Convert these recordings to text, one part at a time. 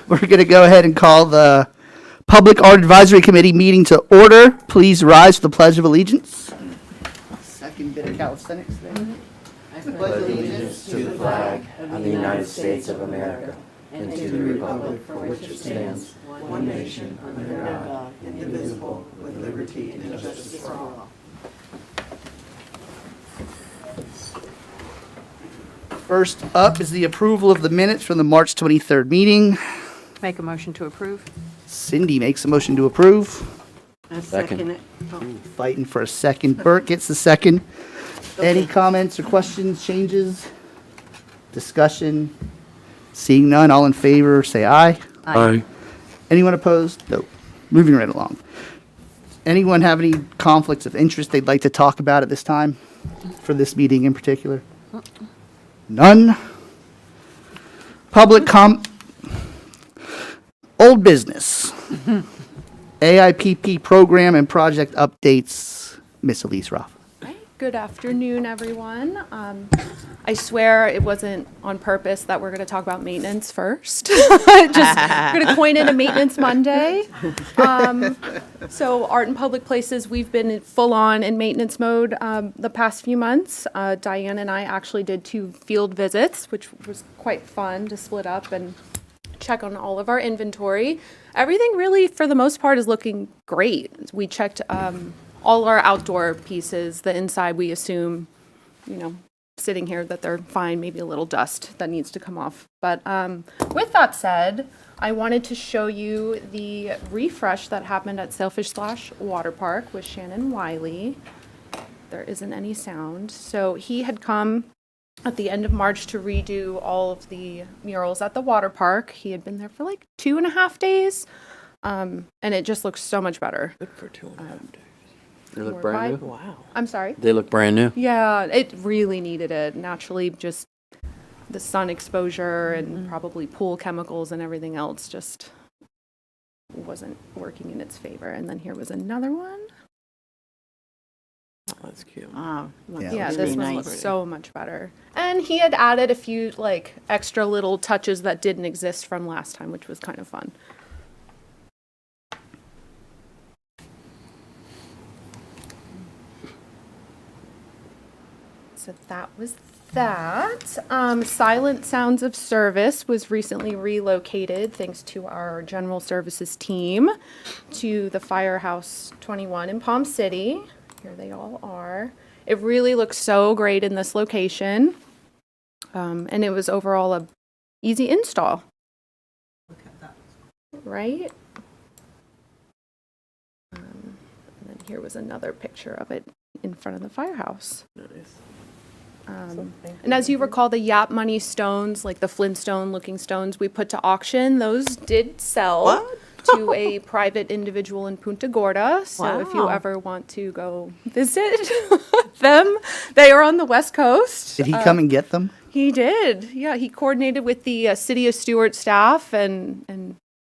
We're going to go ahead and call the Public Art Advisory Committee meeting to order. Please rise for the Pledge of Allegiance. Second bit of calisthenics there. I pledge allegiance to the flag of the United States of America and to the republic for which it stands, one nation, under God, indivisible, with liberty and justice for all. First up is the approval of the minutes from the March 23rd meeting. Make a motion to approve. Cindy makes a motion to approve. I Second. it. Oh. Fighting for a second. Bert gets the second. Any comments or questions, changes, discussion? Seeing none, all in favor, say aye. Aye. Anyone opposed? No. Moving right along. Anyone have any conflicts of interest they'd like to talk about at this time for this meeting in particular? None. Old business. AIPP program and project updates. Miss Elise Roth. Good afternoon, everyone. I swear it wasn't on purpose that we're going to talk about maintenance first. Just going to coin in a Maintenance Monday. So Art in Public Places, we've been full on in maintenance mode the past few months. Diane and I actually did 2 field visits, which was quite fun to split up and check on all of our inventory. Everything really, for the most part, is looking great. We checked all our outdoor pieces. The inside, we assume, sitting here that they're fine, maybe a little dust that needs to come off. But with that said, I wanted to show you the refresh that happened at Sailfish Splash Water Park with Shannon Wiley. There isn't any sound. So he had come at the end of March to redo all of the murals at the water park. He had been there for like 2.5 days, and it just looks so much better. Good for 2.5 days. They more look brand vibe. new? Wow. I'm sorry? They look brand new? Yeah, it really needed it. Naturally, just the sun exposure and probably pool chemicals and everything else just wasn't working in its favor. And then here was another one. Oh, that's cute. Oh, Yeah, this one looks so much better. And he had added a few extra little touches that didn't exist from last time, which was kind of fun. So that was that. Silent Sounds of Service was recently relocated, thanks to our general services team, to the Firehouse 21 in Palm City. Here they all are. It really looks so great in this location. And it was overall a easy install. Look at that. Right? And then here was another picture of it in front of the firehouse. Nice. And as you recall, the Yap Money stones, like the Flintstone looking stones we put to auction, those did sell to a private individual in Punta Gorda. So if you Wow. ever want to go visit them, they are on the West Coast. Did he come and get them? He did. Yeah, he coordinated with the city of Stuart staff and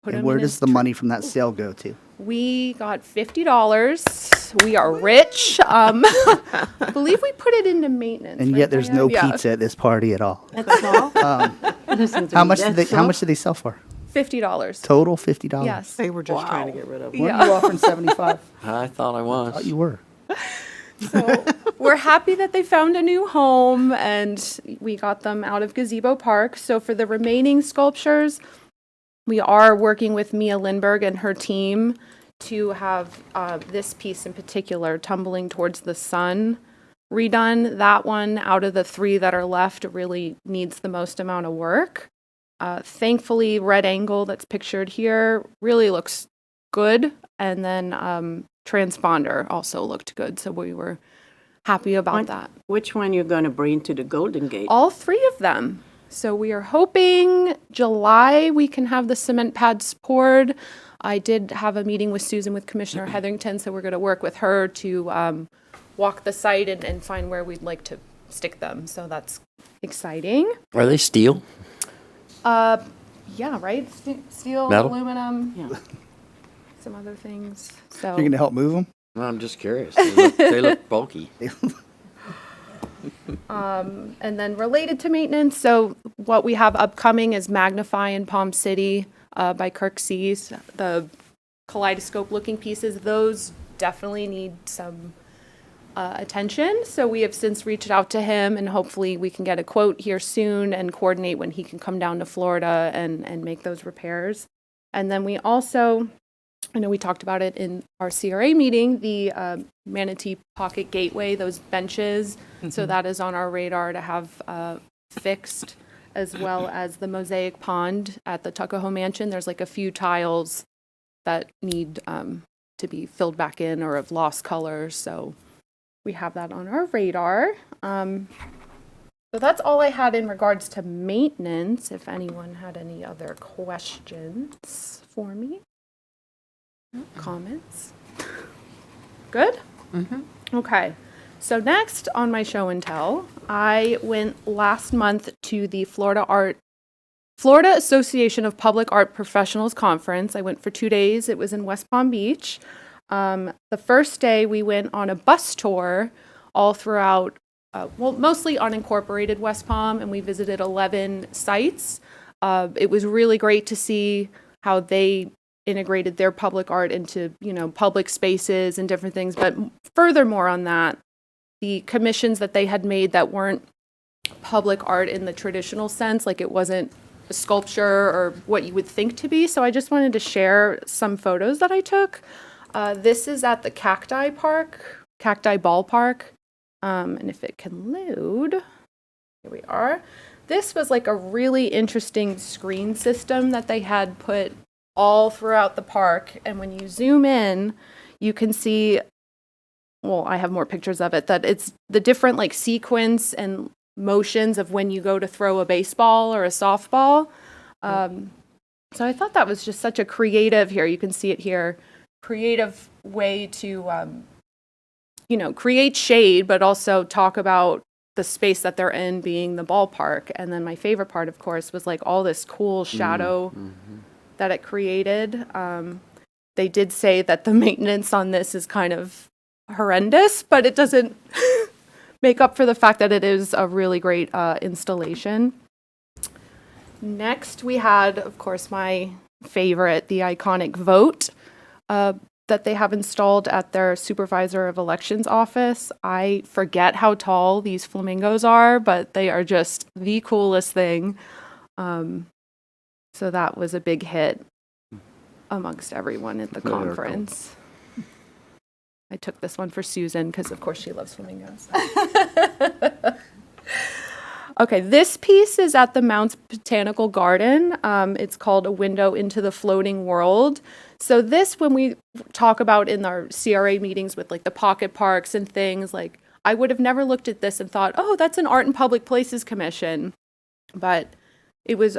put And them where in does his the money from that sale go to? We got $50. We are rich. I believe we put it into maintenance. And right, yet there's Diane? no Yeah. pizza at this party at all. That's all? How much did they sell for? $50. Total $50. Yes. They were just trying to get rid of them. Weren't you offering 75? I thought I I was. thought you were. So we're happy that they found a new home and we got them out of Gazebo Park. So for the remaining sculptures, we are working with Mia Lindberg and her team to have this piece in particular, Tumbling Towards the Sun, redone. That one, out of the 3 that are left, really needs the most amount of work. Thankfully, Red Angle that's pictured here really looks good. And then Transponder also looked good. So we were happy about that. Which one you're going to bring to the Golden Gate? All 3 of them. So we are hoping July we can have the cement pads poured. I did have a meeting with Susan with Commissioner Hetherington, so we're going to work with her to walk the site and find where we'd like to stick them. So that's exciting. Are they steel? Yeah, right? Steel, Metal? aluminum, Yeah. some other things. So You're going to help move them? No, I'm just curious. They look bulky. And then related to maintenance, so what we have upcoming is Magnify in Palm City. by Kirksey's, the kaleidoscope-looking pieces, those definitely need some attention. So we have since reached out to him, and hopefully we can get a quote here soon and coordinate when he can come down to Florida and make those repairs. And then we also, I know we talked about it in our CRA meeting, the Manatee Pocket Gateway, those benches. So that is on our radar to have fixed, as well as the mosaic pond at the Tuckahoe Mansion. There's like a few tiles that need to be filled back in or have lost color. So we have that on our radar. So that's all I had in regards to maintenance. If anyone had any other questions for me, comments. Good? Okay. So next on my show and tell, I went last month to the Florida Association of Public Art Professionals Conference. I went for 2 days. It was in West Palm Beach. The first day we went on a bus tour all throughout, mostly unincorporated West Palm, and we visited 11 sites. It was really great to see how they integrated their public art into, public spaces and different things. But furthermore on that, the commissions that they had made that weren't public art in the traditional sense, like it wasn't a sculpture or what you would think to be. So I just wanted to share some photos that I took. This is at the Cacti Ballpark. And if it can load, here we are. This was like a really interesting screen system that they had put all throughout the park. And when you zoom in, you can see, well, I have more pictures of it, that it's the different like sequence and motions of when you go to throw a baseball or a softball. So I thought that was just such a creative, here, you can see it here, creative way to, create shade, but also talk about the space that they're in being the ballpark. And then my favorite part, of course, was like all this cool shadow that it created. They did say that the maintenance on this is kind of horrendous, but it doesn't make up for the fact that it is a really great installation. Next, we had, of course, my favorite, the iconic vote that they have installed at their supervisor of elections office. I forget how tall these flamingos are, but they are just the coolest thing. So that was a big hit amongst everyone at the conference. I took this one for Susan because, of course, she loves flamingos. Okay, this piece is at the Mounts Botanical Garden. It's called A Window into the Floating World. So this, when we talk about in our CRA meetings with like the pocket parks and things, like I would have never looked at this and thought, oh, that's an Art and Public Places Commission. But it was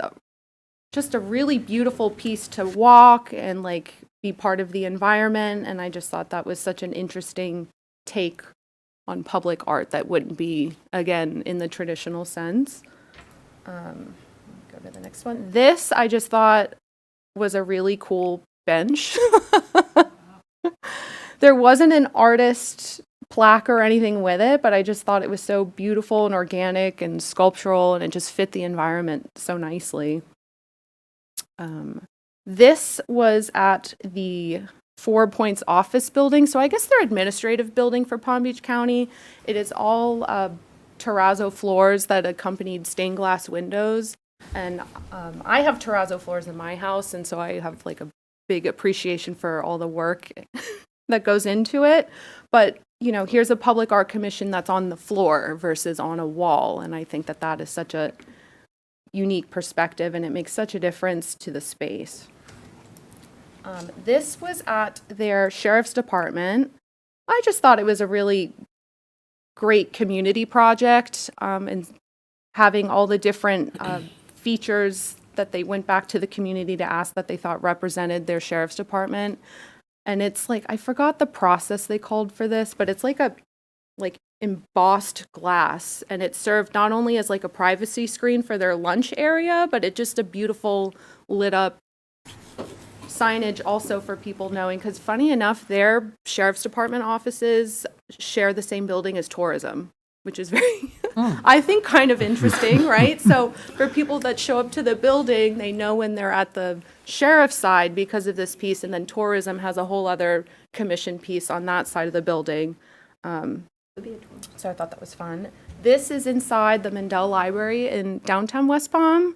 just a really beautiful piece to walk and like be part of the environment. And I just thought that was such an interesting take on public art that wouldn't be, again, in the traditional sense. Go to the next one. This, I just thought, was a really cool bench. There wasn't an artist plaque or anything with it, but I just thought it was so beautiful and organic and sculptural, and it just fit the environment so nicely. This was at the 4 Points office building. So I guess their administrative building for Palm Beach County. It is all terrazzo floors that accompanied stained glass windows. And I have terrazzo floors in my house, and so I have like a big appreciation for all the work that goes into it. But, here's a public art commission that's on the floor versus on a wall. And I think that that is such a unique perspective, and it makes such a difference to the space. This was at their sheriff's department. I just thought it was a really great community project, and having all the different features that they went back to the community to ask that they thought represented their sheriff's department. And it's like, I forgot the process they called for this, but it's like embossed glass, and it served not only as like a privacy screen for their lunch area, but it just a beautiful lit up signage also for people knowing, because funny enough, their sheriff's department offices share the same building as tourism. which is very, I think, kind of interesting, right? So for people that show up to the building, they know when they're at the sheriff's side because of this piece, and then tourism has a whole other commission piece on that side of the building. So I thought that was fun. This is inside the Mandel Library in downtown West Palm.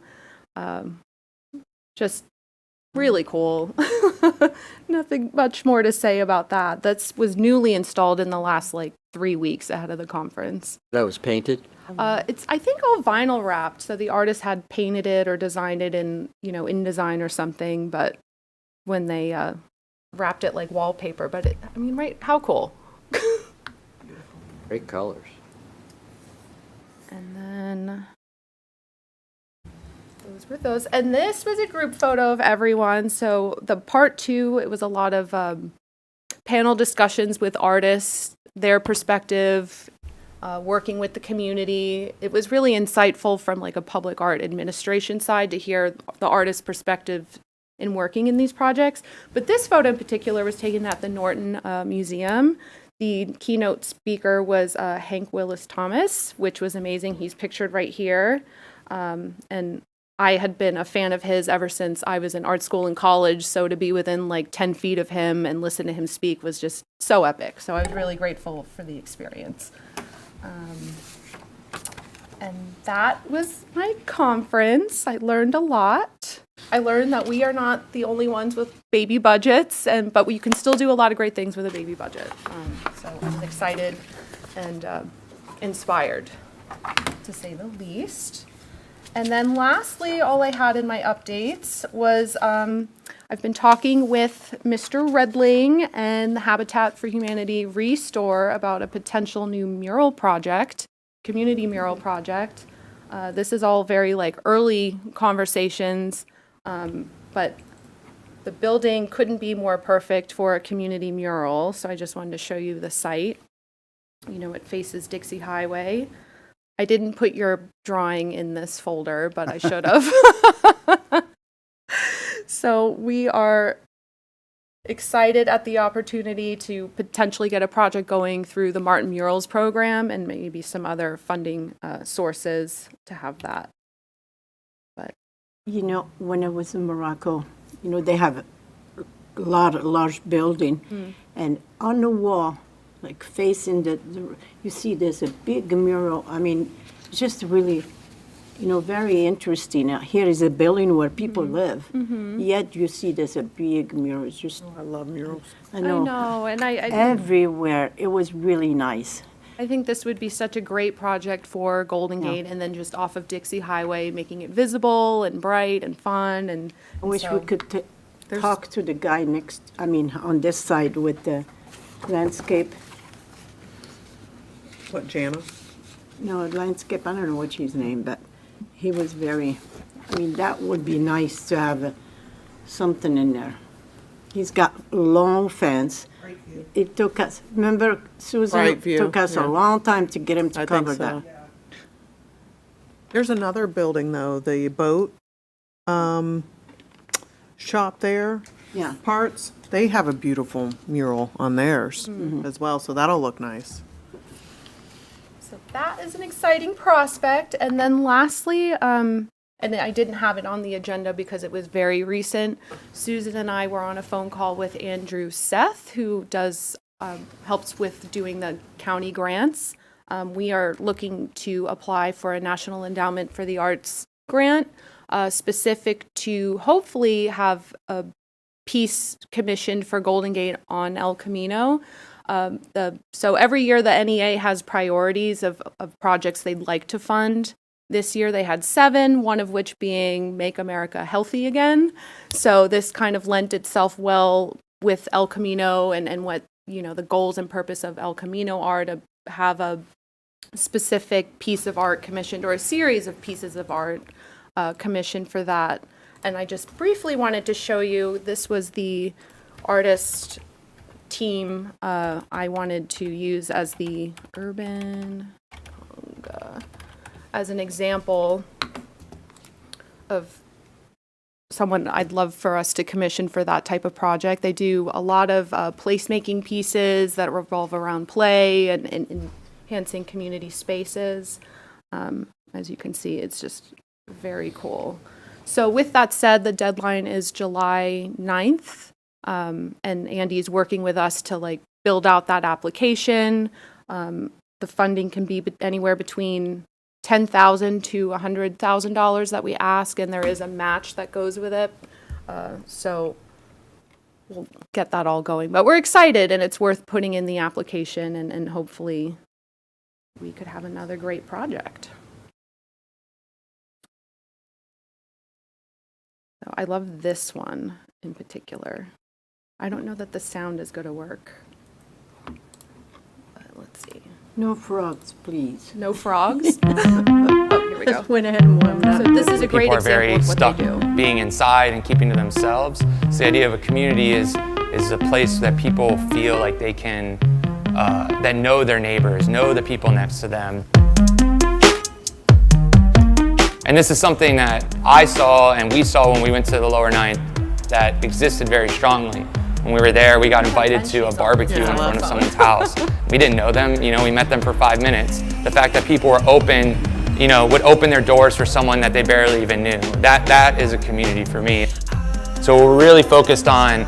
Just really cool. Nothing much more to say about that. That was newly installed in the last 3 weeks ahead of the conference. That was painted? It's, I think, all vinyl wrapped. So the artist had painted it or designed it in InDesign or something. But when they wrapped it like wallpaper, but I mean, right? How cool. Great colors. And then those were those. And this was a group photo of everyone. So the part 2, it was a lot of panel discussions with artists, their perspective, working with the community. It was really insightful from a public art administration side to hear the artist's perspective in working in these projects. But this photo in particular was taken at the Norton Museum. The keynote speaker was Hank Willis Thomas, which was amazing. He's pictured right here. And I had been a fan of his ever since I was in art school and college. So to be within 10 feet of him and listen to him speak was just so epic. So I was really grateful for the experience. And that was my conference. I learned a lot. I learned that we are not the only ones with baby budgets, but you can still do a lot of great things with a baby budget. So I was excited and inspired, to say the least. And then lastly, all I had in my updates was I've been talking with Mr. Redling and the Habitat for Humanity Restore about a potential new mural project, community mural project. This is all very early conversations, but the building couldn't be more perfect for a community mural. So I just wanted to show you the site. It faces Dixie Highway. I didn't put your drawing in this folder, but I should have. So we are excited at the opportunity to potentially get a project going through the Martin Murals program and maybe some other funding sources to have that. But when I was in Morocco, they have a large building, and on the wall, facing you see there's a big mural. I mean, it's just really, very interesting. Now, here is a building where people live, yet you see there's a big mural. It's just, I love murals. I know, and I everywhere. It was really nice. I think this would be such a great project for Golden Gate, and then just off of Dixie Highway, making it visible and bright and fun. And I wish we could talk to the guy on this side with the landscape. What, Jana? No, landscape, I don't know what's his name, but he was that would be nice to have something in there. He's got long fence. It took us, remember, Susan? Bright View, It took us yeah. a long time to get him to I cover think so. that. There's another building, though, the boat shop there. Yeah. Parts, they have a beautiful mural on theirs as well, so that'll look nice. so that is an exciting prospect. And then lastly, and I didn't have it on the agenda because it was very recent, Susan and I were on a phone call with Andrew Seth, who does helps with doing the county grants. We are looking to apply for a National Endowment for the Arts grant, specific to hopefully have a piece commissioned for Golden Gate on El Camino. So every year the NEA has priorities of projects they'd like to fund. This year they had 7, one of which being Make America Healthy Again. So this kind of lent itself well with El Camino and what, the goals and purpose of El Camino are to have a specific piece of art commissioned or a series of pieces of art commissioned for that. And I just briefly wanted to show you, this was the artist team I wanted to use as the urban conga, as an example of someone I'd love for us to commission for that type of project. They do a lot of placemaking pieces that revolve around play and enhancing community spaces. As you can see, it's just very cool. So with that said, the deadline is July 9th. And Andy's working with us to like build out that application. The funding can be anywhere between $10,000 to $100,000 that we ask, and there is a match that goes with it. So we'll get that all going. But we're excited, and it's worth putting in the application, and hopefully we could have another great project. So I love this one in particular. I don't know that the sound is going to work. But let's see. No frogs, please. No frogs? Oh, here we go. Went ahead and warmed up. So this is a great People are example very of what stuck they do. being inside and keeping to themselves. So the idea of a community is a place that people feel like they can, that know their neighbors, know the people next to them. And this is something that I saw and we saw when we went to the lower ninth that existed very strongly. When we were there, we got invited to a barbecue in front of someone's house. We didn't know them, we met them for 5 minutes. The fact that people were open, would open their doors for someone that they barely even knew. That is a community for me. So we're really focused on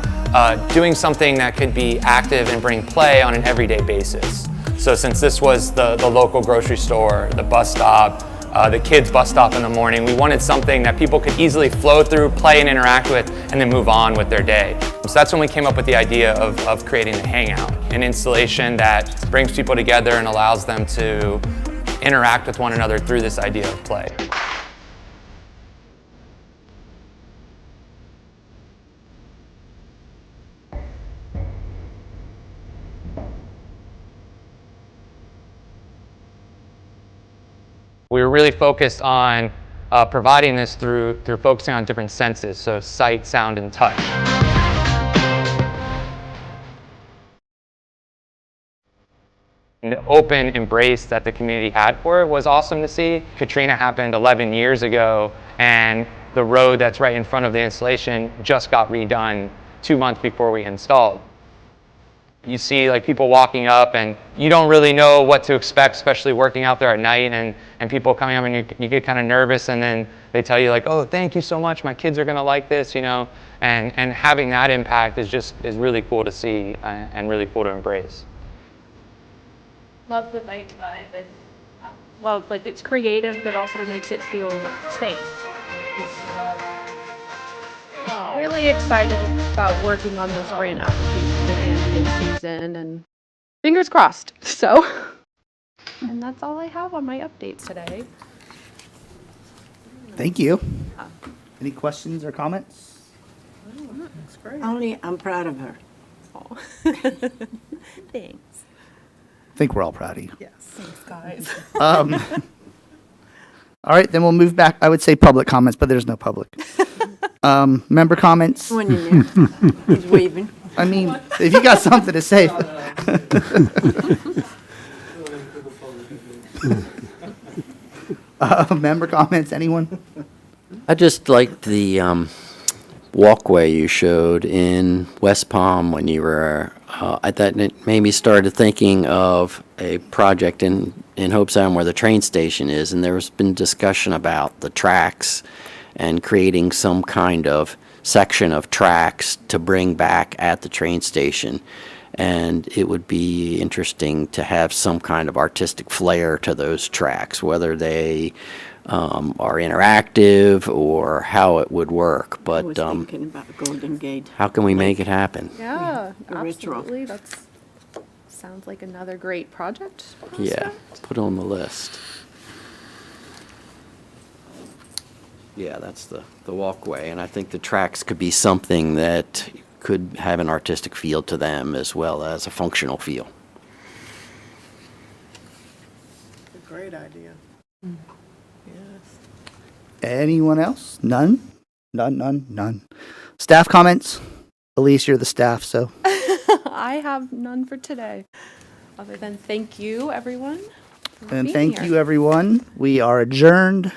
doing something that could be active and bring play on an everyday basis. So since this was the local grocery store, the bus stop, the kids' bus stop in the morning, we wanted something that people could easily flow through, play and interact with, and then move on with their day. So that's when we came up with the idea of creating the Hangout, an installation that brings people together and allows them to interact with one another through this idea of play. We were really focused on providing this through focusing on different senses, so sight, sound, and touch. And the open embrace that the community had for it was awesome to see. Katrina happened 11 years ago, and the road that's right in front of the installation just got redone 2 months before we installed. You see like people walking up and you don't really know what to expect, especially working out there at night and people coming up and you get kind of nervous, and then they tell you like, oh, thank you so much, my kids are gonna like this, and having that impact is really cool to see and really cool to embrace. Love the night vibe, and like it's creative, but also makes it feel safe. Really excited about working on this grant application in season, and fingers crossed. So, and that's all I have on my updates today. Thank you. Any questions or comments? Only, I'm proud of her. Thanks. I think we're all proud of you. Yes. Thanks, guys. All right, then we'll move back. I would say public comments, but there's no public. Member comments? One in there. He's waving. I mean, if you got something to say. Member comments, anyone? I just liked the walkway you showed in West Palm when you were, I thought it made me started thinking of a project in Hope Sound where the train station is, and there's been discussion about the tracks and creating some kind of section of tracks to bring back at the train station. And it would be interesting to have some kind of artistic flair to those tracks, whether they are interactive or how it would work. I was But thinking about Golden Gate. how can we make it happen? Yeah, A ritual. absolutely. That's sounds like another great project. Yeah, put it on the list. Yeah, that's the walkway, and I think the tracks could be something that could have an artistic feel to them as well as a functional feel. A great idea. Anyone else? None? None. Staff comments? Elise, you're the staff, so. I have none for today, other than thank you, everyone. for And being thank here. you, everyone. We are adjourned.